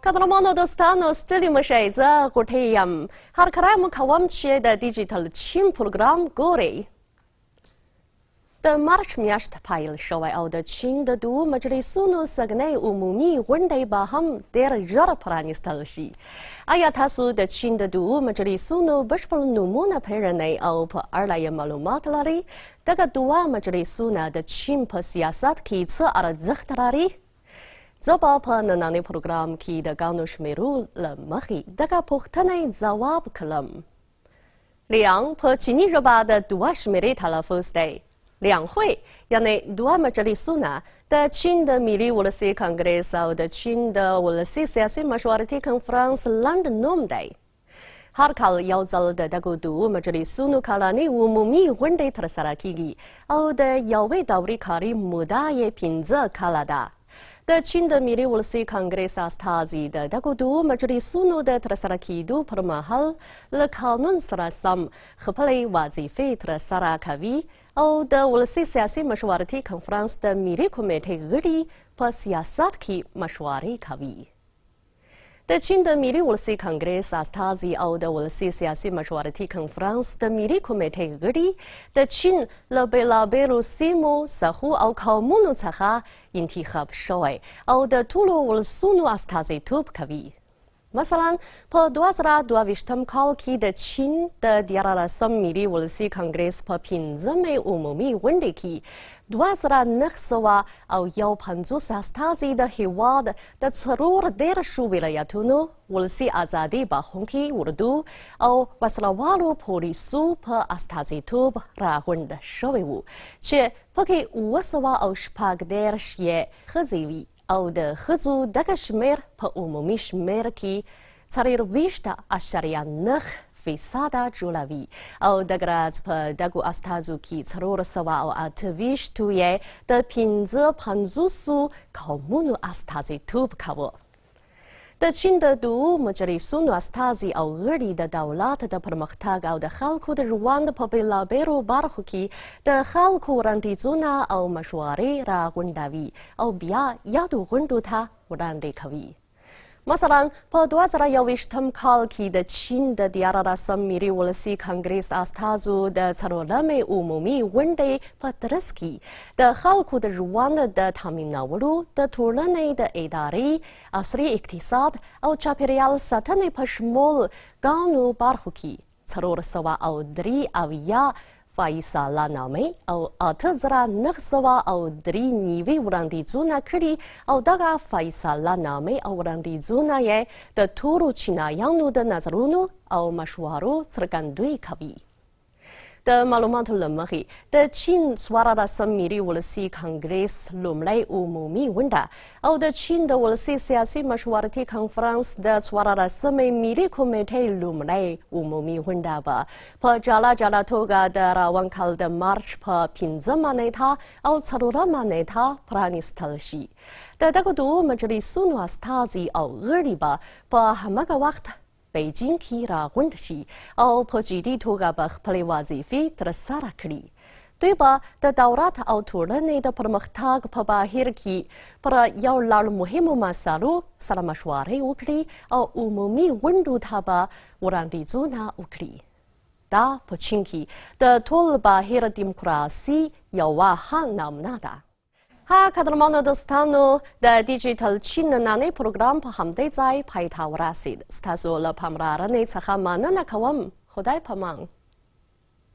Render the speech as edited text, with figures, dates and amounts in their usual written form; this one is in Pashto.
قدرمانو دوستانو ستړي مشئ زه غوټۍ یم هرکلی مو کوم چې د ډیجیټل چین پروګرام ګورئ د مارچ میاشت پیل شوی او د چین د دوو مجلسونو سږنۍ عمومي غونډې به هم ډېر ژر پرانیستل شي آیا تاسو د چین د دوو مجلسونو بشپړ نومونه پیژنئ او په اړه یې معلومات لرئ دغه دوه مجلسونه د چین په سیاست کې څه ارزښت لري زه به په ننني پروګرام کې د ګڼو شمیرو له مخې دغه پوښتنې ځواب کړم لیانګ په چیني ژبه د دوه شمیرې تلفظ دی لیانګ خوی یعنی دوه مجلسونه د چین د ملي ولسي کانګریس او د چین د ولسي سیاسي مشورتي کنفرانس لنډ نوم دی هر کال یو ځل د دغو دوو مجلسونو کلنۍ عمومي غونډې ترسره کیږي او د یوې دورې کاري موده یې 15 کاله ده د چین د ملي ولسي کانګریس استازي د دغو دوو مجلسونو د ترسره کیدو پر مهال له قانون سره سم خپلې وظیفې ترسره کوي او د ولسي سیاسي مشورتي کنفرانس د ملي کمیټې غړي په سیاست کې مشورې کوي د چین د ملي ولسي کانګریس استازي او د ولسي سیاسي مشورتي کنفرانس د ملي کمیټې غړي د چین له بېلابېلو سیمو ساحو او قومونو څخه انتخاب شوی او د ټولو ولسونو استازیتوب کوي مثلا په 2022 کال کې د چین د 14 ملي ولسي کانګریس په 15مې عمومي غونډې کې 2951 استازي د هیواد د 14 ولایتونو ولسي ازادي بخښونکي اردو او وسلوالو پولیسو په استازیتوب راغونډ شوي وو چې پکې 214 یې ښځې وي او د ښځو دغه شمیر په عمومي شمیر کې 4.9% جوړوي او دغه راز په دغو استازو کې 428 یې د 55 قومونو استازیتوب کاوه د چین د دوو مجلسونو استازي او غړي د دولت د پرمختګ او د خلکو د ژوند په بېلابېلو برخو کې د خلکو وړاندیزونه او مشورې راغونډوي او بیا یادو غونډو ته وړاندې کوي مثلا په 2021 کال کې د چین د 14 ملي ولسي کانګریس استازو د 4مې عمومي غونډې په ترڅ کې د خلکو د ژوند د تامینولو د ټولنې د ادارې عصري اقتصاد او چاپیریال ساتنې په شمول ګڼو برخو کې 403 فیصله نامې او 8903 نیوي وړاندیزونه کړي او دغه فیصله نامې او وړاندیزونه یې د ټولو چینایانو د نظرونو او مشورو څرګندوی کوي د معلوماتو له مخې د چین 14 ملي ولسي کانګریس لومړی عمومي غونډه او د چین د ولسي سیاسي مشورتي کنفرانس د 14مې ملي کمیټې لومړی عمومي غونډه به په جلا جلا توګه د روان کال د مارچ په 15مه نیټه او 4مه نیټه پرانیستل شي د دغو دوو مجلسونو استازي او غړي به په هماغه وخت بیجینګ کې راغونډ شي او په جدي توګه به خپلې وظیفې ترسره کړي دوی به د دولت او ټولنې د پرمختګ په بهیر کې پر یو لړ مهمو مسالو سره مشورې وکړي او عمومي غونډو ته به وړاندیزونه وکړي دا په چین کې د ټول بهیر ډیموکراسي یوه ښه نمونه ده قدرمانو دوستانو د ډیجیټل چین نننی پروګرام په همدې ځای پای ته ورسید ستاسو له پاملرنې څخه مننه کوم خدای پامان